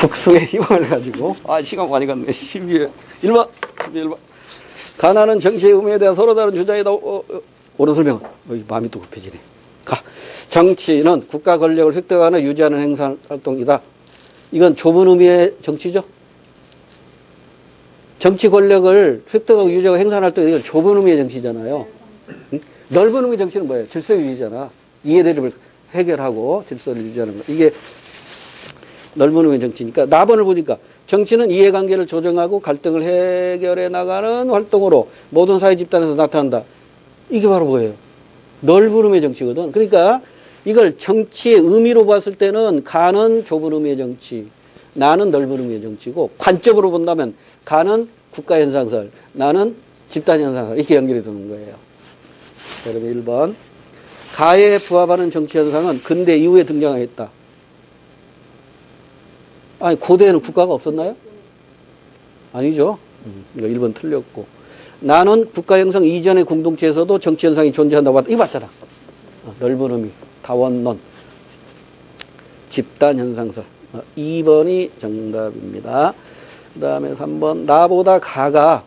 국수의 희망을 가지고, 시간 많이 갔네. 1번. 가나는 정치의 의미에 대한 서로 다른 주장이다. 옳은 설명은. 마음이 또 급해지네. 정치는 국가 권력을 획득하거나 유지하는 행사 활동이다. 이건 좁은 의미의 정치죠? 정치 권력을 획득하고 유지하고 행사하는 활동이 이건 좁은 의미의 정치잖아요. 응? 넓은 의미의 정치는 뭐예요? 질서 유지잖아. 이해대립을 해결하고 질서를 유지하는 거. 이게 넓은 의미의 정치니까. 나번을 보니까 정치는 이해관계를 조정하고 갈등을 해결해 나가는 활동으로 모든 사회 집단에서 나타난다. 이게 바로 뭐예요? 넓은 의미의 정치거든. 그러니까 이걸 정치의 의미로 봤을 때는 가는 좁은 의미의 정치, 나는 넓은 의미의 정치고, 관점으로 본다면 가는 국가현상설, 나는 집단현상설, 이렇게 연결이 되는 거예요. 여러분 1번. 가에 부합하는 정치현상은 근대 이후에 등장했다. 아니 고대에는 국가가 없었나요? 아니죠. 이거 1번 틀렸고. 나는 국가 형성 이전의 공동체에서도 정치 현상이 존재한다고 봤다. 이거 맞잖아. 넓은 의미, 다원론, 집단 현상설. 2번이 정답입니다. 그 다음에 3번. 나보다 가가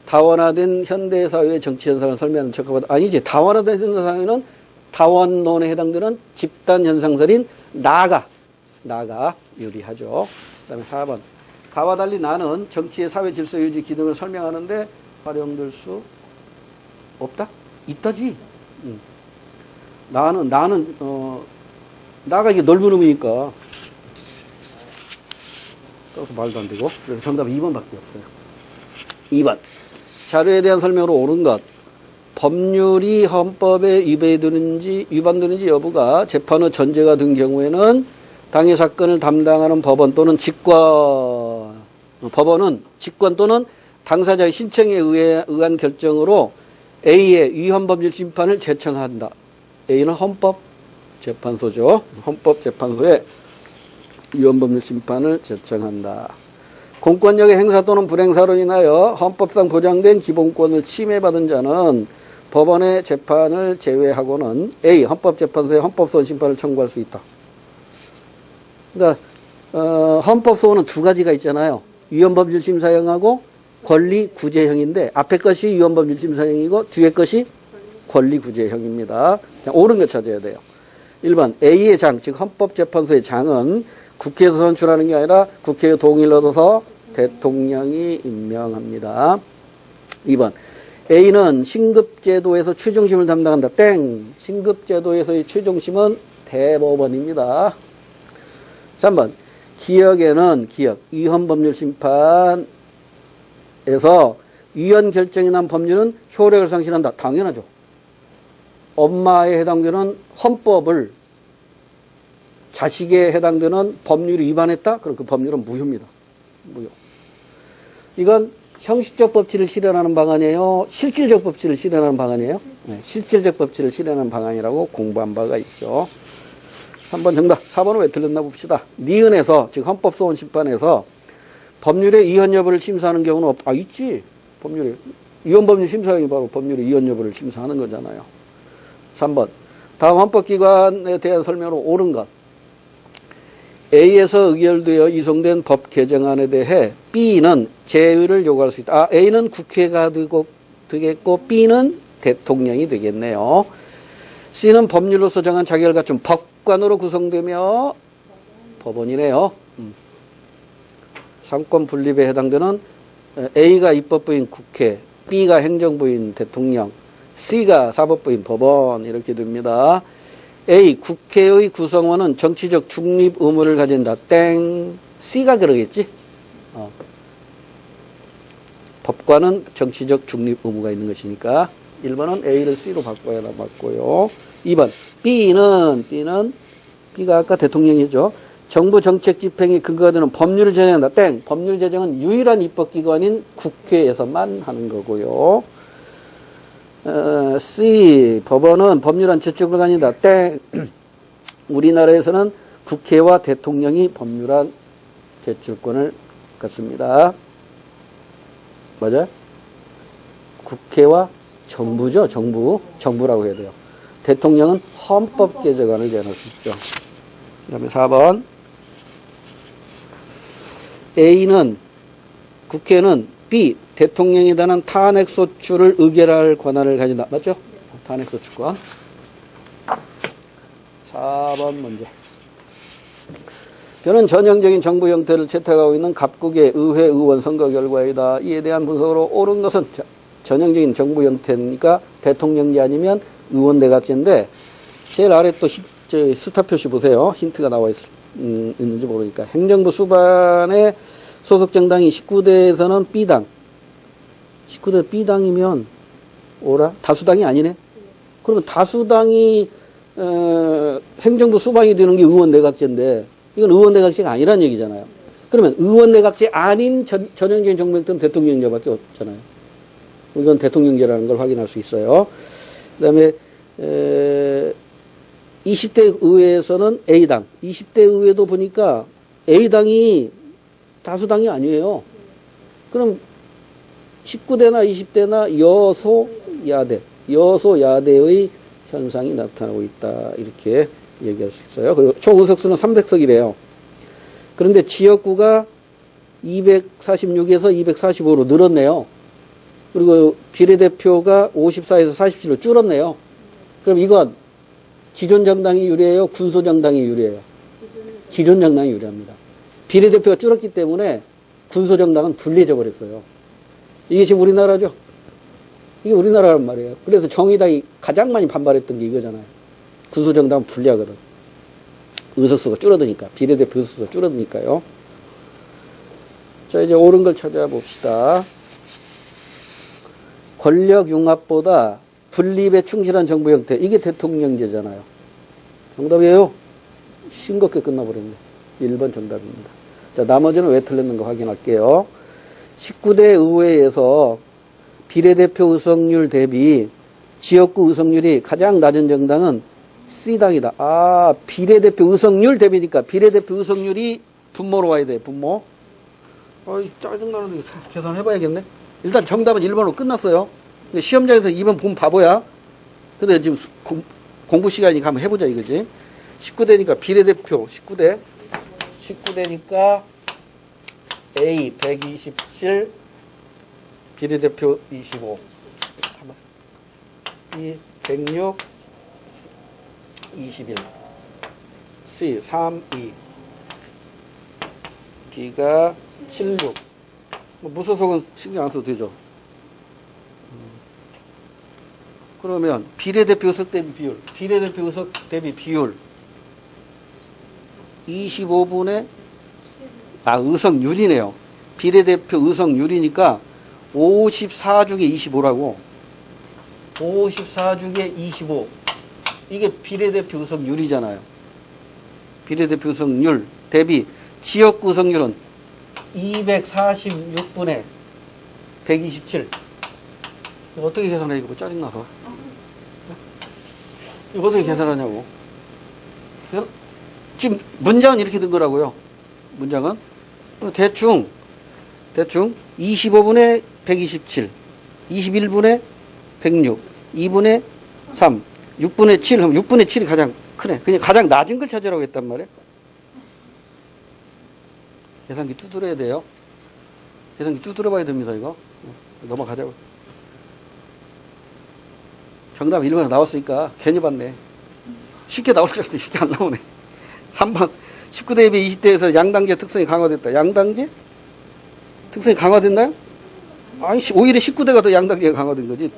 다원화된 현대사회의 정치 현상을 설명하는 적합하다. 아니지. 다원화된 현대사회는 다원론에 해당되는 집단 현상설인 나가 유리하죠. 그 다음에 4번. 가와 달리 나는 정치의 사회 질서 유지 기능을 설명하는데 활용될 수 없다? 있다지. 나가 이게 넓은 의미니까. 그래서 말도 안 되고. 그래서 정답은 2번밖에 없어요. 2번. 자료에 대한 설명으로 옳은 것. 법률이 헌법에 위반되는지 여부가 재판 후 전제가 된 경우에는 당해 사건을 담당하는 법원 또는 법원은 직권 또는 당사자의 신청에 의한 결정으로 A의 위헌법률 심판을 제청한다. A는 헌법재판소죠. 헌법재판소에 위헌법률 심판을 제청한다. 공권력의 행사 또는 불행사로 인하여 헌법상 보장된 기본권을 침해받은 자는 법원의 재판을 제외하고는 A. 헌법재판소에 헌법소원 심판을 청구할 수 있다. 그러니까 헌법소원은 두 가지가 있잖아요. 위헌법률 심사형하고 권리구제형인데 앞에 것이 위헌법률 심사형이고 뒤에 것이 권리구제형입니다. 옳은 거 찾아야 돼요. 1번 A의 장, 즉 헌법재판소의 장은 국회에서 선출하는 게 아니라 국회의 동의를 얻어서 대통령이 임명합니다. 2번 A는 신급제도에서 최종심을 담당한다. 땡. 신급제도에서의 최종심은 대법원입니다. 3번 기역에는 위헌법률 심판에서 위헌 결정이 난 법률은 효력을 상실한다. 당연하죠. 엄마에 해당되는 헌법을 자식에 해당되는 법률이 위반했다? 그럼 그 법률은 무효입니다. 무효. 이건 형식적 법치를 실현하는 방안이에요? 실질적 법치를 실현하는 방안이에요? 네, 실질적 법치를 실현하는 방안이라고 공부한 바가 있죠. 3번 정답. 4번은 왜 틀렸나 봅시다. 니은에서, 즉 헌법소원 심판에서 법률의 위헌 여부를 심사하는 경우는 없다. 있지. 법률에. 위헌법률 심사형이 바로 법률의 위헌 여부를 심사하는 거잖아요. 3번. 다음 헌법기관에 대한 설명으로 옳은 것. A에서 의결되어 이송된 법 개정안에 대해 B는 제의를 요구할 수 있다. A는 국회가 되겠고 B는 대통령이 되겠네요. C는 법률로서 정한 자격을 갖춘 법관으로 구성되며 법원이네요. 상권 분립에 해당되는 A가 입법부인 국회, B가 행정부인 대통령, C가 사법부인 법원 이렇게 됩니다. A. 국회의 구성원은 정치적 중립 의무를 가진다. 땡. C가 그러겠지. 법관은 정치적 중립 의무가 있는 것이니까 1번은 A를 C로 바꿔야 맞고요. 2번 B가 아까 대통령이죠. 정부 정책 집행의 근거가 되는 법률을 제정한다. 땡. 법률 제정은 유일한 입법기관인 국회에서만 하는 거고요. C. 법원은 법률안 제출을 가진다. 땡. 우리나라에서는 국회와 대통령이 법률안 제출권을 갖습니다. 맞아요? 국회와 정부죠. 정부라고 해야 돼요. 대통령은 헌법 개정안을 제안할 수 있죠. 그 다음에 4번. A는 국회는 B 대통령에 대한 탄핵 소추를 의결할 권한을 가진다. 맞죠? 탄핵 소추권. 4번 문제. 변은 전형적인 정부 형태를 채택하고 있는 각국의 의회 의원 선거 결과이다. 이에 대한 분석으로 옳은 것은 전형적인 정부 형태니까 대통령제 아니면 의원 내각제인데 제일 아래 또 스타 표시 보세요. 힌트가 나와 있는지 모르니까. 행정부 수반의 소속 정당이 19대에서는 B당. 19대 B당이면 오라? 다수당이 아니네? 그러면 다수당이 행정부 수반이 되는 게 의원 내각제인데 이건 의원 내각제가 아니란 얘기잖아요. 그러면 의원 내각제 아닌 전형적인 정부 형태는 대통령제밖에 없잖아요. 이건 대통령제라는 걸 확인할 수 있어요. 그 다음에 20대 의회에서는 A당. 20대 의회도 보니까 A당이 다수당이 아니에요. 그럼 19대나 20대나 여소야대의 현상이 나타나고 있다. 이렇게 얘기할 수 있어요. 그리고 총 의석수는 300석이래요. 그런데 지역구가 246에서 245로 늘었네요. 그리고 비례대표가 54에서 47로 줄었네요. 그럼 이건 기존 정당이 유리해요? 군소 정당이 유리해요? 기존 정당이 유리합니다. 비례대표가 줄었기 때문에 군소 정당은 불리해져 버렸어요. 이게 지금 우리나라죠? 이게 우리나라란 말이에요. 그래서 정의당이 가장 많이 반발했던 게 이거잖아요. 군소 정당은 불리하거든. 의석수가 줄어드니까. 비례대표 의석수가 줄어드니까요. 자, 이제 옳은 걸 찾아봅시다. 권력 융합보다 분립에 충실한 정부 형태. 이게 대통령제잖아요. 정답이에요. 싱겁게 끝나버렸네. 1번 정답입니다. 자, 나머지는 왜 틀렸는가 확인할게요. 19대 의회에서 비례대표 의석률 대비 지역구 의석률이 가장 낮은 정당은 C당이다. 아, 비례대표 의석률 대비니까 비례대표 의석률이 분모로 와야 돼. 분모. 짜증나는데 계산해봐야겠네. 일단 정답은 1번으로 끝났어요. 근데 시험장에서 2번 보면 바보야. 근데 지금 공부 시간이니까 한번 해보자 이거지. 19대니까 비례대표 19대니까 A 127 비례대표 25 2 106 21 C 3 2 D가 76 무소속은 신경 안 써도 되죠. 그러면 비례대표 의석 대비 비율 비례대표 의석 대비 비율 25분의 의석률이네요. 비례대표 의석률이니까 54중에 25라고. 54중에 25. 이게 비례대표 의석률이잖아요. 비례대표 의석률 대비 지역구 의석률은 246분의 127. 이거 어떻게 계산해? 이거 짜증나서. 이거 어떻게 계산하냐고. 지금 문장은 이렇게 된 거라고요. 문장은 대충 25분의 127, 21분의 106, 2분의 3, 6분의 7 하면 6분의 7이 가장 크네. 그냥 가장 낮은 걸 찾으라고 했단 말이에요. 계산기 두드려야 돼요. 계산기 두드려 봐야 됩니다, 이거. 넘어가자고. 정답 1번에 나왔으니까 괜히 봤네. 쉽게 나올 줄 알았더니 쉽게 안 나오네. 3번 19대 비해 20대에서 양당제 특성이 강화됐다. 양당제? 특성이 강화됐나요? 아니, 오히려 19대가 더 양당제가 강화된 거지.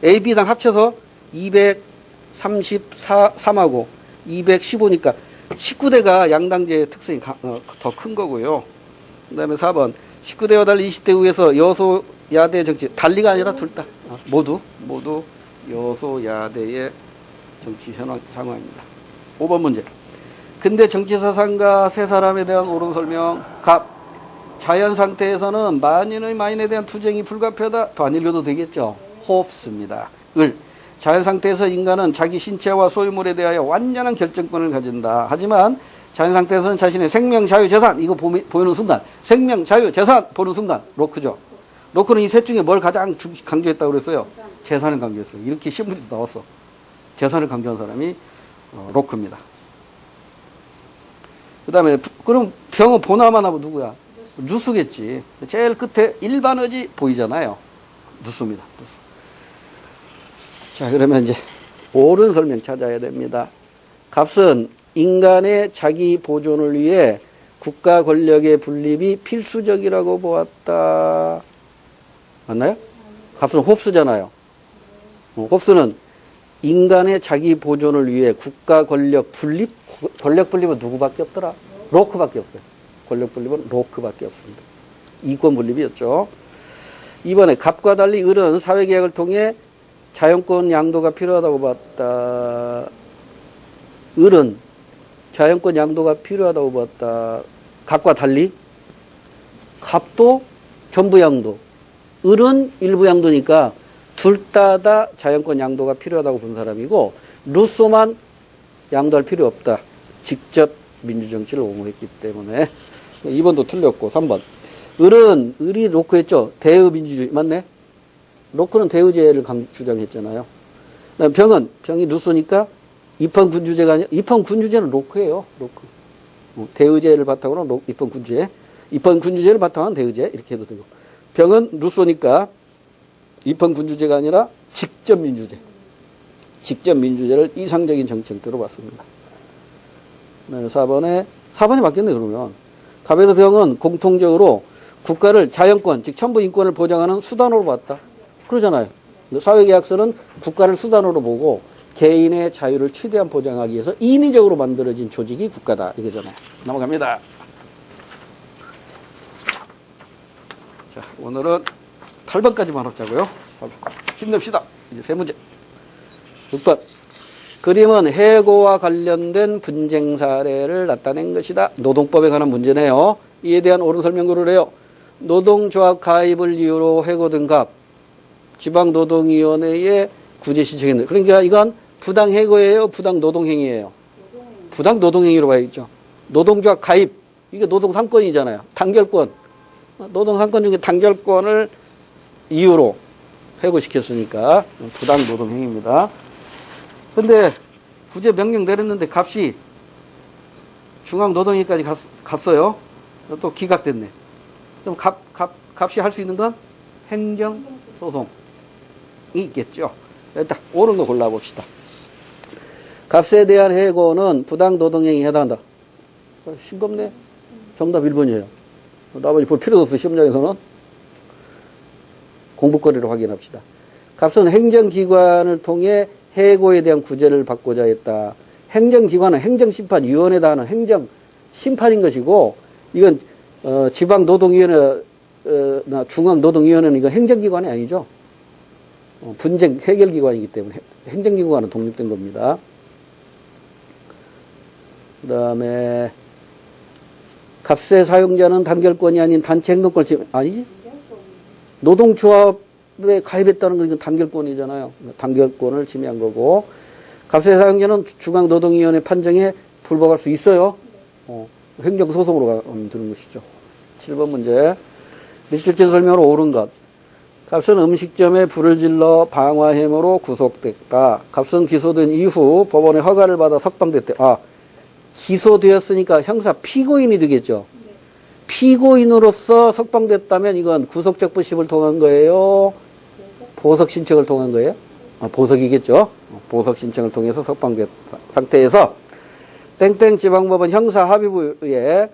A, B당 합쳐서 233하고 215니까 19대가 양당제 특성이 더 큰 거고요. 그 다음에 4번 19대와 달리 20대 의회에서 여소야대 정치, 달리가 아니라 둘 다 모두 여소야대의 정치 현황 상황입니다. 5번 문제. 근대 정치 사상가 세 사람에 대한 옳은 설명. 갑. 자연 상태에서는 만인의 만인에 대한 투쟁이 불가피하다. 더 안 읽어도 되겠죠. 홉스입니다. 을. 자연 상태에서 인간은 자기 신체와 소유물에 대하여 완전한 결정권을 가진다. 하지만 자연 상태에서는 자신의 생명, 자유, 재산 이거 보이는 순간 생명, 자유, 재산 보는 순간 로크죠. 로크는 이 셋 중에 뭘 가장 강조했다고 그랬어요? 재산을 강조했어요. 이렇게 신문에도 나왔어. 재산을 강조한 사람이 로크입니다. 그 다음에 그럼 병은 보나마나 누구야? 누수겠지. 제일 끝에 일반어지 보이잖아요. 누수입니다. 누수. 자, 그러면 이제 옳은 설명 찾아야 됩니다. 값은 인간의 자기 보존을 위해 국가 권력의 분립이 필수적이라고 보았다. 맞나요? 값은 홉스잖아요. 홉스는 인간의 자기 보존을 위해 국가 권력 분립? 권력 분립은 누구밖에 없더라? 로크밖에 없어요. 권력 분립은 로크밖에 없습니다. 이권 분립이었죠. 이번에 값과 달리 을은 사회계약을 통해 자연권 양도가 필요하다고 봤다. 을은 자연권 양도가 필요하다고 봤다. 값과 달리 값도 전부 양도, 을은 일부 양도니까 둘 다 자연권 양도가 필요하다고 본 사람이고 루소만 양도할 필요 없다. 직접 민주정치를 옹호했기 때문에. 2번도 틀렸고 3번. 을이 로크했죠. 대의민주주의. 맞네? 로크는 대의제를 주장했잖아요. 병이 루소니까 입헌군주제가 아니라 입헌군주제는 로크예요. 로크. 대의제를 바탕으로 입헌군주제. 입헌군주제를 바탕으로 한 대의제. 이렇게 해도 되고. 병은 루소니까 입헌군주제가 아니라 직접민주제. 직접민주제를 이상적인 정책대로 봤습니다. 4번이 바뀌었네, 그러면. 갑에서 병은 공통적으로 국가를 자연권, 즉 천부 인권을 보장하는 수단으로 봤다. 그러잖아요. 사회계약서는 국가를 수단으로 보고 개인의 자유를 최대한 보장하기 위해서 인위적으로 만들어진 조직이 국가다. 이거잖아요. 넘어갑니다. 자, 오늘은 8번까지만 하자고요. 힘냅시다. 이제 세 문제. 6번. 그림은 해고와 관련된 분쟁 사례를 나타낸 것이다. 노동법에 관한 문제네요. 이에 대한 옳은 설명구를 해요. 노동조합 가입을 이유로 해고된 값. 지방노동위원회에 구제 신청했는데. 그러니까 이건 부당해고예요? 부당노동행위예요? 부당노동행위로 봐야겠죠. 노동조합 가입. 이게 노동 3권이잖아요. 단결권. 노동 3권 중에 단결권을 이유로 해고시켰으니까 부당노동행위입니다. 근데 구제 명령 내렸는데 값이 중앙노동위까지 갔어요. 또 기각됐네. 그럼 값이 할 수 있는 건 행정소송이 있겠죠. 일단 옳은 거 골라봅시다. 값에 대한 해고는 부당노동행위에 해당한다. 싱겁네. 정답 1번이에요. 나머지 볼 필요도 없어. 시험장에서는. 공부거리로 확인합시다. 값은 행정기관을 통해 해고에 대한 구제를 받고자 했다. 행정기관은 행정심판위원회다 하는 행정심판인 것이고, 이건 지방노동위원회나 중앙노동위원회는 이건 행정기관이 아니죠. 분쟁 해결기관이기 때문에 행정기관은 독립된 겁니다. 그 다음에 값의 사용자는 단결권이 아닌 단체 행동권을 아니지? 노동조합에 가입했다는 건 이건 단결권이잖아요. 단결권을 침해한 거고, 값의 사용자는 중앙노동위원회 판정에 불복할 수 있어요. 행정소송으로 드는 것이죠. 7번 문제. 밑줄진 설명으로 옳은 것. 값은 음식점에 불을 질러 방화 혐의로 구속됐다. 값은 기소된 이후 법원의 허가를 받아 석방됐대. 기소되었으니까 형사 피고인이 되겠죠. 피고인으로서 석방됐다면 이건 구속적부심을 통한 거예요? 보석 신청을 통한 거예요? 보석이겠죠. 보석 신청을 통해서 석방된 상태에서 땡땡 지방법원 형사합의부에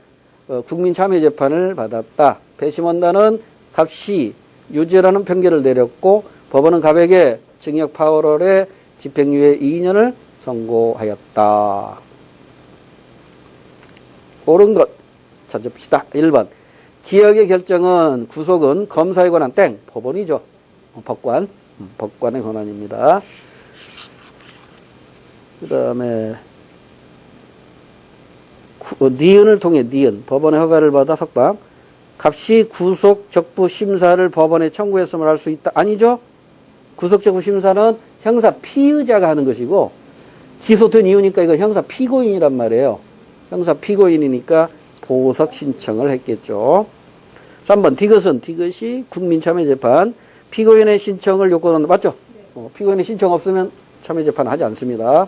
국민참여재판을 받았다. 배심원단은 값이 유죄라는 판결을 내렸고 법원은 갑에게 징역 8월에 집행유예 2년을 선고하였다. 옳은 것 찾읍시다. 1번. 기억의 결정은 구속은 검사에 관한 법원이죠. 법관의 권한입니다. 그 다음에 니은을 통해 법원의 허가를 받아 석방. 값이 구속적부 심사를 법원에 청구했음을 할 수 있다. 아니죠. 구속적부 심사는 형사 피의자가 하는 것이고 기소된 이유니까 이거 형사 피고인이란 말이에요. 형사 피고인이니까 보석 신청을 했겠죠. 3번 디귿이 국민참여재판. 피고인의 신청을 요건한다. 맞죠? 피고인의 신청 없으면 참여재판 하지 않습니다.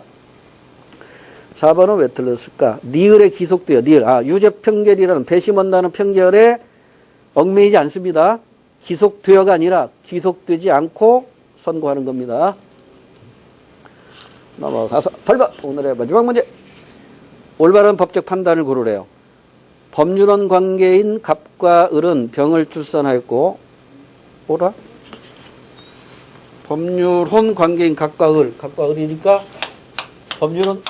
4번은 왜 틀렸을까? 니을에 기속돼요. 니을. 유죄 판결이라는 배심원다는 판결에 얽매이지 않습니다. 기속되어가 아니라 기속되지 않고 선고하는 겁니다. 넘어가서 8번 오늘의 마지막 문제. 올바른 법적 판단을 고르래요. 법률혼 관계인 갑과 을은 병을 출산하였고 뭐라? 법률혼 관계인 갑과 을이니까 법률혼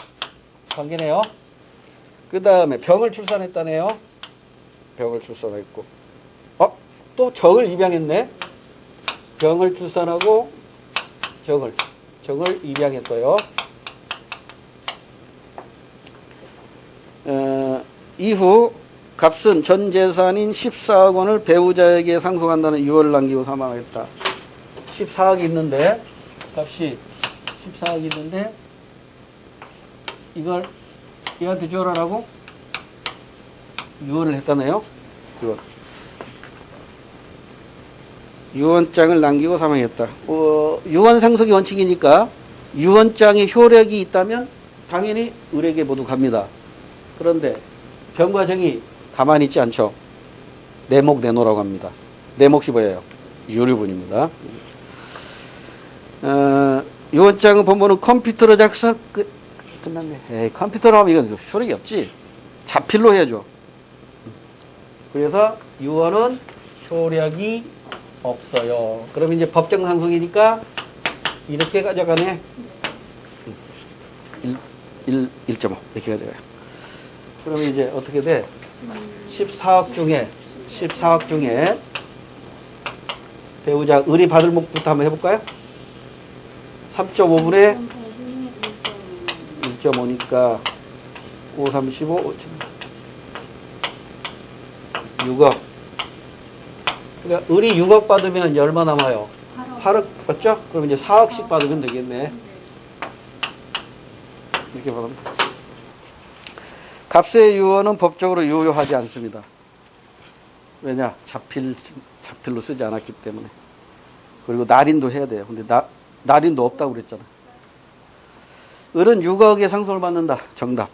관계네요. 그 다음에 병을 출산했다네요. 병을 출산했고 또 정을 입양했네. 병을 출산하고 정을 입양했어요. 이후 갑은 전 재산인 14억 원을 배우자에게 상속한다는 유언을 남기고 사망했다. 14억이 있는데 값이 14억이 있는데 이걸 얘한테 줘라라고 유언을 했다네요. 유언장을 남기고 사망했다. 유언 상속이 원칙이니까 유언장에 효력이 있다면 당연히 을에게 모두 갑니다. 그런데 병과 정이 가만히 있지 않죠. 내목 내놓으라고 합니다. 내목이 뭐예요? 유류분입니다. 유언장은 본문은 컴퓨터로 작성 끝났네. 에이, 컴퓨터로 하면 이건 효력이 없지. 자필로 해야죠. 그래서 유언은 효력이 없어요. 그럼 이제 법정 상속이니까 이렇게 가져가네. 1.5 이렇게 가져가요. 그러면 이제 어떻게 돼? 14억 중에 배우자 을이 받을 몫부터 한번 해볼까요? 3.5분의 1.5니까 5, 35, 6억. 그러니까 을이 6억 받으면 얼마 남아요? 8억 받죠? 그럼 이제 4억씩 받으면 되겠네. 이렇게 받으면 돼. 값의 유언은 법적으로 유효하지 않습니다. 왜냐? 자필로 쓰지 않았기 때문에. 그리고 날인도 해야 돼요. 근데 날인도 없다고 그랬잖아. 을은 6억의 상속을 받는다. 정답.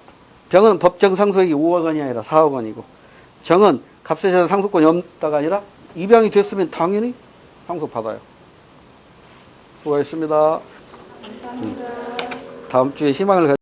병은 법정 상속액이 5억 원이 아니라 4억 원이고, 정은 값의 재산 상속권이 없다가 아니라 입양이 됐으면 당연히 상속받아요. 수고하셨습니다. 감사합니다. 다음 주에 희망을